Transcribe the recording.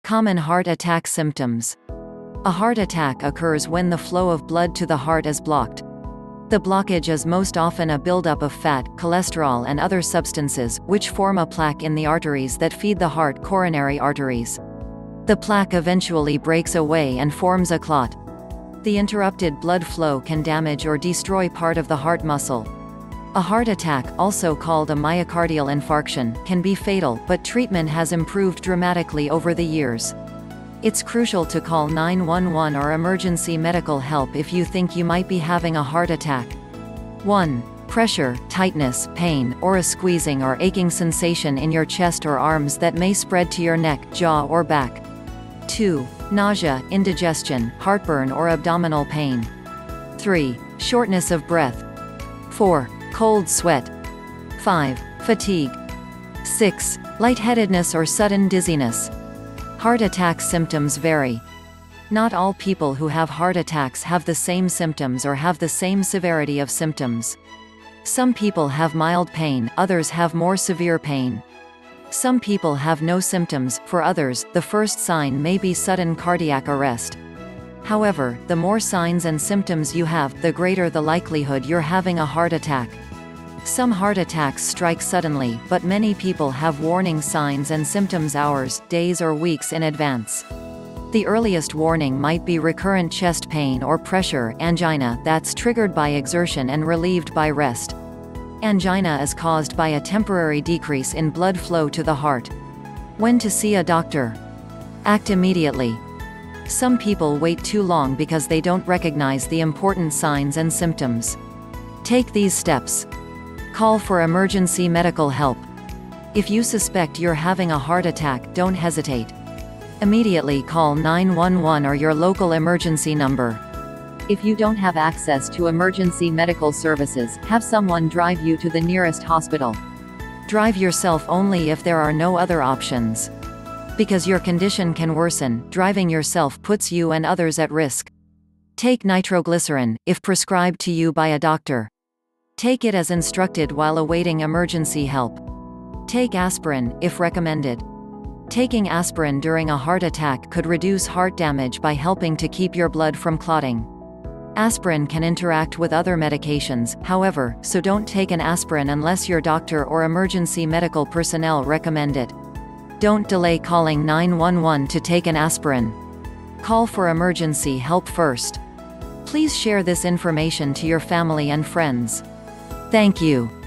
Common heart attack symptoms. A heart attack occurs when the flow of blood to the heart is blocked. The blockage is most often a buildup of fat, cholesterol and other substances, which form a plaque in the arteries that feed the heart coronary arteries. The plaque eventually breaks away and forms a clot. The interrupted blood flow can damage or destroy part of the heart muscle. A heart attack, also called a myocardial infarction, can be fatal, but treatment has improved dramatically over the years. It's crucial to call 911 or emergency medical help if you think you might be having a heart attack. 1. Pressure, tightness, pain, or a squeezing or aching sensation in your chest or arms that may spread to your neck, jaw or back. 2. Nausea, indigestion, heartburn or abdominal pain. 3. Shortness of breath. 4. Cold sweat. 5. Fatigue. 6. Lightheadedness or sudden dizziness. Heart attack symptoms vary. Not all people who have heart attacks have the same symptoms or have the same severity of symptoms. Some people have mild pain, others have more severe pain. Some people have no symptoms, for others, the first sign may be sudden cardiac arrest. However, the more signs and symptoms you have, the greater the likelihood you're having a heart attack. Some heart attacks strike suddenly, but many people have warning signs and symptoms hours, days or weeks in advance. The earliest warning might be recurrent chest pain or pressure, angina, that's triggered by exertion and relieved by rest. Angina is caused by a temporary decrease in blood flow to the heart. When to see a doctor? Act immediately. Some people wait too long because they don't recognize the important signs and symptoms. Take these steps. Call for emergency medical help. If you suspect you're having a heart attack, don't hesitate. Immediately call 911 or your local emergency number. If you don't have access to emergency medical services, have someone drive you to the nearest hospital. Drive yourself only if there are no other options. Because your condition can worsen, driving yourself puts you and others at risk. Take nitroglycerin, if prescribed to you by a doctor. Take it as instructed while awaiting emergency help. Take aspirin, if recommended. Taking aspirin during a heart attack could reduce heart damage by helping to keep your blood from clotting. Aspirin can interact with other medications, however, so don't take an aspirin unless your doctor or emergency medical personnel recommend it. Don't delay calling 911 to take an aspirin. Call for emergency help first. Please share this information to your family and friends. Thank you.